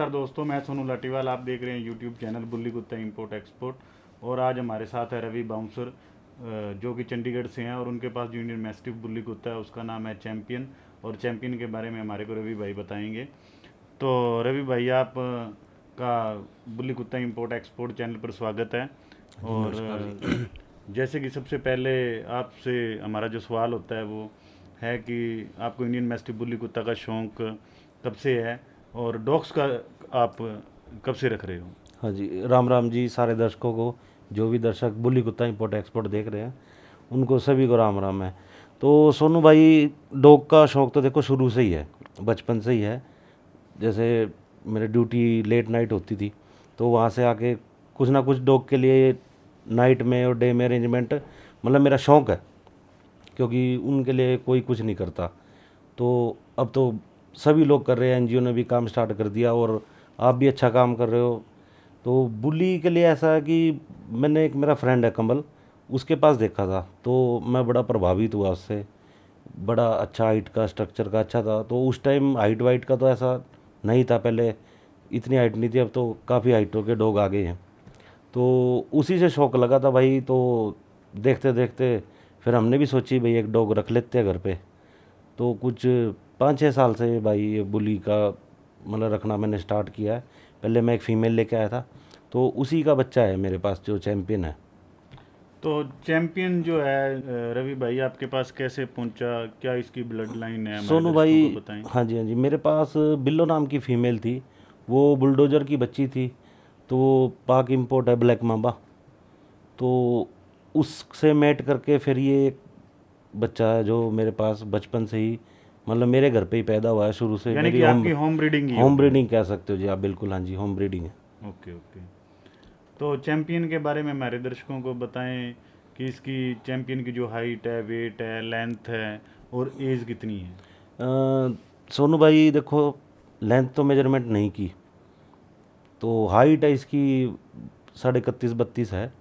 नमस्कार दोस्तों, मैं सोनू लाटीवाल। आप देख रहे हैं यूट्यूब चैनल बुल्ली कुत्ता इंपोर्ट एक्सपोर्ट। और आज हमारे साथ है रवि बाउंसर, जो कि चंडीगढ़ से हैं और उनके पास जो इंडियन मैस्टिफ बुल्ली कुत्ता है उसका नाम है चैंपियन। और चैंपियन के बारे में हमारे को रवि भाई बताएंगे। तो रवि भाई, आप का बुल्ली कुत्ता इंपोर्ट एक्सपोर्ट चैनल पर स्वागत है। जी और नमस्कार जी। जैसे कि सबसे पहले आपसे हमारा जो सवाल होता है वो है कि आपको इंडियन मैस्टिफ बुल्ली कुत्ता का शौक़ कब से है और डॉग्स का आप कब से रख रहे हो? हाँ जी, राम राम जी सारे दर्शकों को। जो भी दर्शक बुल्ली कुत्ता इंपोर्ट एक्सपोर्ट देख रहे हैं उनको सभी को राम राम है। तो सोनू भाई, डॉग का शौक़ तो देखो शुरू से ही है, बचपन से ही है। जैसे मेरी ड्यूटी लेट नाइट होती थी तो वहाँ से आके कुछ ना कुछ डॉग के लिए नाइट में और डे में अरेंजमेंट मतलब मेरा शौक़ है, क्योंकि उनके लिए कोई कुछ नहीं करता। तो अब तो सभी लोग कर रहे हैं, एनजीओ ने भी काम स्टार्ट कर दिया और आप भी अच्छा काम कर रहे हो। तो बुली के लिए ऐसा है कि मैंने एक मेरा फ्रेंड है कमल, उसके पास देखा था तो मैं बड़ा प्रभावित हुआ उससे। बड़ा अच्छा हाइट का, स्ट्रक्चर का अच्छा था। तो उस टाइम हाइट वाइट का तो ऐसा नहीं था, पहले इतनी हाइट नहीं थी, अब तो काफ़ी हाइटों के डॉग आ गए हैं। तो उसी से शौक़ लगा था भाई। तो देखते देखते फिर हमने भी सोची भाई एक डॉग रख लेते हैं घर पे। तो कुछ 5-6 साल से भाई ये बुली का मतलब रखना मैंने स्टार्ट किया है। पहले मैं एक फ़ीमेल लेके आया था, तो उसी का बच्चा है मेरे पास जो चैंपियन है। तो चैंपियन जो है रवि भाई, आपके पास कैसे पहुंचा? क्या इसकी ब्लड लाइन है? हमारे सोनू दर्शकों को भाई, बताएं। हाँ जी हाँ जी, मेरे पास बिल्लो नाम की फ़ीमेल थी, वो बुलडोज़र की बच्ची थी। तो वो पाक इम्पोर्ट है, ब्लैक मांबा। तो उससे मैट करके फिर ये एक बच्चा है जो मेरे पास बचपन से ही मतलब मेरे घर पे ही पैदा हुआ है। शुरू से यानी मेरी कि आपकी होम ब्रीडिंग ही होम होगी। ब्रीडिंग कह सकते हो जी आप, बिल्कुल हाँ जी, होम ब्रीडिंग है। Okay okay. तो चैंपियन के बारे में हमारे दर्शकों को बताएं कि इसकी चैंपियन की जो हाइट है, वेट है, लेंथ है और एज कितनी है? सोनू भाई देखो, लेंथ तो मेजरमेंट नहीं की, तो हाइट है इसकी 31-32 है।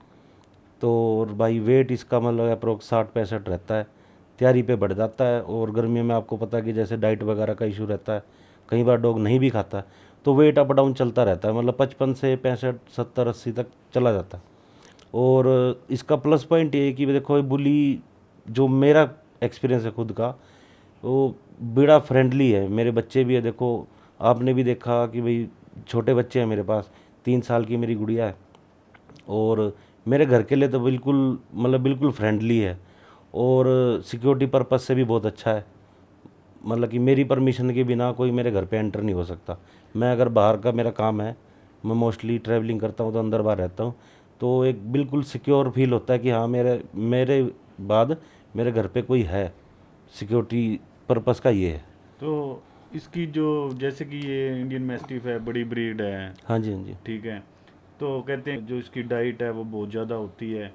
तो और भाई वेट इसका मतलब अप्रोक्स 60-65 रहता है। तैयारी पे बढ़ जाता है, और गर्मियों में आपको पता है कि जैसे डाइट वगैरह का इशू रहता है, कई बार डॉग नहीं भी खाता है, तो वेट अप डाउन चलता रहता है। मतलब 55 से 65-70-80 तक चला जाता है। और इसका प्लस पॉइंट ये है कि देखो ये बुली, जो मेरा एक्सपीरियंस है खुद का, वो बड़ा फ्रेंडली है। मेरे बच्चे भी है, देखो आपने भी देखा कि भाई छोटे बच्चे हैं मेरे पास, 3 साल की मेरी गुड़िया है। और मेरे घर के लिए तो बिल्कुल मतलब बिल्कुल फ्रेंडली है, और सिक्योरिटी पर्पस से भी बहुत अच्छा है। मतलब कि मेरी परमिशन के बिना कोई मेरे घर पे एंटर नहीं हो सकता। मैं अगर बाहर का मेरा काम है, मैं मोस्टली ट्रैवलिंग करता हूँ तो अंदर बाहर रहता हूँ, तो एक बिल्कुल सिक्योर फील होता है कि हाँ मेरे मेरे बाद मेरे घर पे कोई है। सिक्योरिटी पर्पस का ये है। तो इसकी जो, जैसे कि ये इंडियन मैस्टिफ है, बड़ी ब्रीड है, हाँ जी हाँ जी। ठीक है। तो कहते हैं जो इसकी डाइट है वो बहुत ज़्यादा होती है।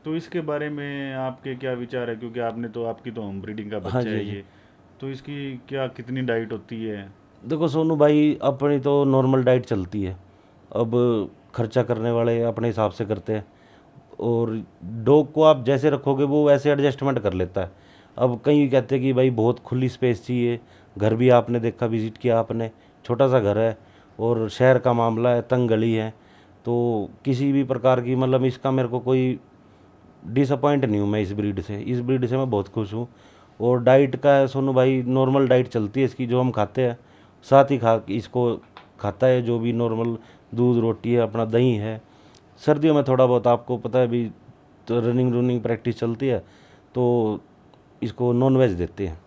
तो इसके बारे में आपके क्या विचार है? क्योंकि आपकी तो होम ब्रीडिंग का हाँ बच्चा जी हाँ है जी। ये। तो इसकी क्या, कितनी डाइट होती है? देखो सोनू भाई, अपनी तो नॉर्मल डाइट चलती है। अब खर्चा करने वाले अपने हिसाब से करते हैं, और डॉग को आप जैसे रखोगे वो वैसे एडजस्टमेंट कर लेता है। अब कई कहते हैं कि भाई बहुत खुली स्पेस चाहिए। घर भी आपने देखा, विजिट किया आपने, छोटा सा घर है और शहर का मामला है, तंग गली है। तो किसी भी प्रकार की मतलब इसका मेरे को कोई डिसअपॉइंट नहीं हूँ मैं इस ब्रीड से मैं बहुत खुश हूँ। और डाइट का है सोनू भाई, नॉर्मल डाइट चलती है इसकी, जो हम खाते हैं साथ ही इसको खाता है, जो भी नॉर्मल दूध रोटी है, अपना दही है। सर्दियों में थोड़ा बहुत आपको पता है भी, तो रनिंग प्रैक्टिस चलती है, तो इसको नॉन वेज देते हैं।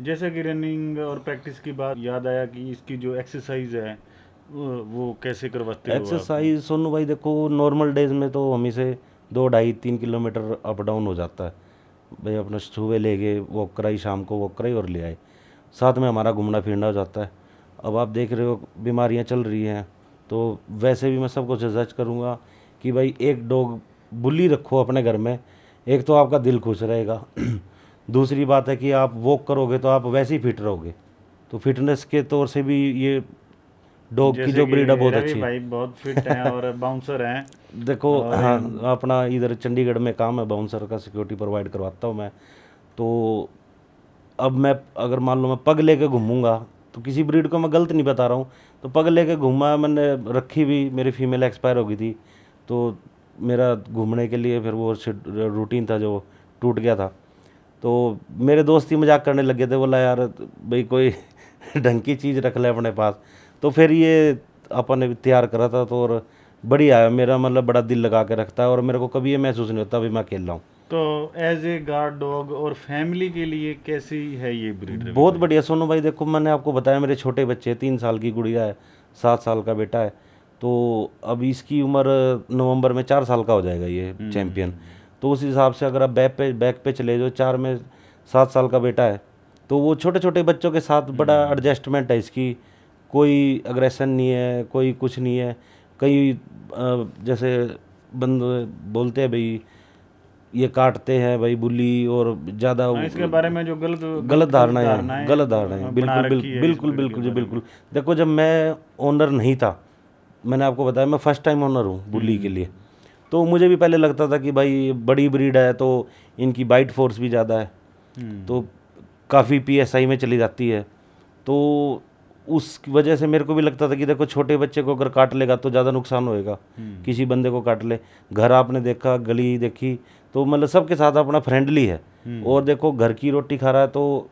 जैसे कि रनिंग और प्रैक्टिस की बात याद आया कि इसकी जो एक्सरसाइज है वो कैसे करवाते हो आप? एक्सरसाइज सोनू भाई देखो, नॉर्मल डेज में तो हम इसे 2-2.5-3 किलोमीटर अप डाउन हो जाता है। भाई अपना सुबह ले गए वॉक कराई, शाम को वॉक कराई और ले आए, साथ में हमारा घूमना फिरना हो जाता है। अब आप देख रहे हो बीमारियां चल रही हैं, तो वैसे भी मैं सबको सजेस्ट करूँगा कि भाई एक डॉग बुली रखो अपने घर में। एक तो आपका दिल खुश रहेगा दूसरी बात है कि आप वॉक करोगे तो आप वैसे ही फिट रहोगे। तो फिटनेस के तौर से भी ये डॉग की जैसे जो कि ब्रीड है बहुत रवि अच्छी है। भाई बहुत फिट हैं और बाउंसर हैं। देखो और हाँ, अपना इधर चंडीगढ़ में काम है, बाउंसर का सिक्योरिटी प्रोवाइड करवाता हूँ मैं। तो अब मैं अगर मान लो मैं पग लेके घूमूंगा तो किसी ब्रीड को मैं गलत नहीं बता रहा हूँ। तो पग लेके घूमा मैंने, रखी भी, मेरी फीमेल एक्सपायर हो गई थी, तो मेरा घूमने के लिए फिर वो रूटीन था जो टूट गया था। तो मेरे दोस्त ही मजाक करने लगे थे, बोला यार भाई कोई ढंग की चीज़ रख ले अपने पास। तो फिर ये अपन ने तैयार करा था, तो और बढ़िया है, मेरा मतलब बड़ा दिल लगा के रखता है और मेरे को कभी ये महसूस नहीं होता अभी मैं अकेला हूँ। तो एज ए गार्ड डॉग और फैमिली के लिए कैसी है ये ब्रीड? बहुत बढ़िया सोनू भाई, देखो मैंने आपको बताया मेरे छोटे बच्चे हैं, 3 साल की गुड़िया है, 7 साल का बेटा है। तो अब इसकी उम्र नवंबर में 4 साल का हो जाएगा ये चैम्पियन। तो उस हिसाब से अगर आप बैक पे चले जो 4 में 7 साल का बेटा है, तो वो छोटे छोटे बच्चों के साथ बड़ा एडजस्टमेंट है इसकी, कोई अग्रेशन नहीं है, कोई कुछ नहीं है। कई जैसे बंदे बोलते हैं भाई ये काटते हैं भाई बुली, और ज़्यादा इसके बारे में जो गलत धारणाएं हैं, गलत धारणाएं, बिल्कुल बिल्कुल जी बिल्कुल। देखो जब मैं ओनर नहीं था, मैंने आपको बताया मैं फर्स्ट टाइम ओनर हूँ बुली के लिए, तो मुझे भी पहले लगता था कि भाई बड़ी ब्रीड है तो इनकी बाइट फोर्स भी ज़्यादा है, तो काफ़ी PSI में चली जाती है। तो उस वजह से मेरे को भी लगता था कि देखो छोटे बच्चे को अगर काट लेगा तो ज़्यादा नुकसान होएगा, किसी बंदे को काट ले। घर आपने देखा, गली देखी, तो मतलब सबके साथ अपना फ्रेंडली है। और देखो घर की रोटी खा रहा है तो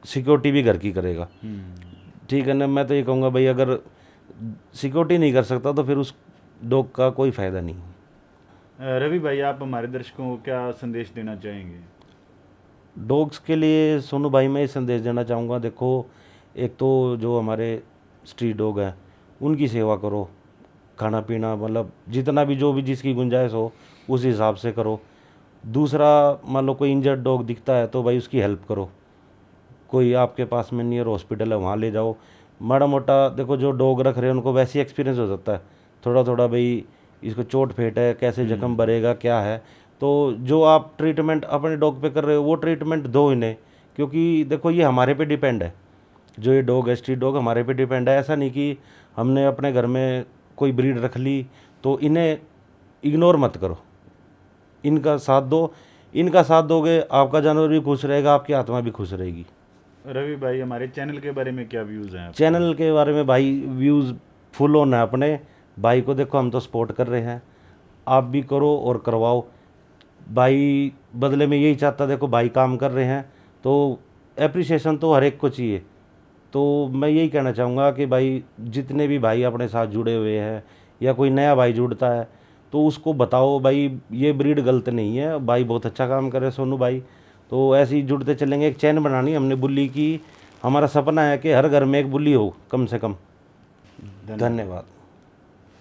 सिक्योरिटी भी घर की करेगा, ठीक है ना। मैं तो ये कहूँगा भाई अगर सिक्योरिटी नहीं कर सकता तो फिर उस डॉग का कोई फ़ायदा नहीं। रवि भाई, आप हमारे दर्शकों को क्या संदेश देना चाहेंगे? डॉग्स के लिए सोनू भाई मैं ये संदेश देना चाहूँगा, देखो एक तो जो हमारे स्ट्रीट डॉग हैं उनकी सेवा करो, खाना पीना मतलब जितना भी जो भी जिसकी गुंजाइश हो उस हिसाब से करो। दूसरा, मान लो कोई इंजर्ड डॉग दिखता है तो भाई उसकी हेल्प करो, कोई आपके पास में नियर हॉस्पिटल है वहाँ ले जाओ। माड़ा मोटा देखो जो डॉग रख रहे हैं उनको वैसे ही एक्सपीरियंस हो सकता है थोड़ा थोड़ा, भाई इसको चोट फेट है, कैसे जख्म भरेगा, क्या है। तो जो आप ट्रीटमेंट अपने डॉग पे कर रहे हो वो ट्रीटमेंट दो इन्हें, क्योंकि देखो ये हमारे पे डिपेंड है, जो ये डॉग है स्ट्रीट डॉग हमारे पे डिपेंड है। ऐसा नहीं कि हमने अपने घर में कोई ब्रीड रख ली तो इन्हें इग्नोर मत करो, इनका साथ दो। इनका साथ दोगे आपका जानवर भी खुश रहेगा, आपकी आत्मा भी खुश रहेगी। रवि भाई, हमारे चैनल के बारे में क्या व्यूज़ हैं आपके? चैनल के बारे में भाई व्यूज़ फुल ऑन है अपने भाई को, देखो हम तो सपोर्ट कर रहे हैं, आप भी करो और करवाओ। भाई बदले में यही चाहता, देखो भाई काम कर रहे हैं तो एप्रिसिएशन तो हर एक को चाहिए। तो मैं यही कहना चाहूँगा कि भाई जितने भी भाई अपने साथ जुड़े हुए हैं या कोई नया भाई जुड़ता है तो उसको बताओ भाई ये ब्रीड गलत नहीं है, भाई बहुत अच्छा काम करे सोनू भाई। तो ऐसे ही जुड़ते चलेंगे, एक चैन बनानी हमने बुल्ली की, हमारा सपना है कि हर घर में एक बुल्ली हो कम से कम। धन्यवाद।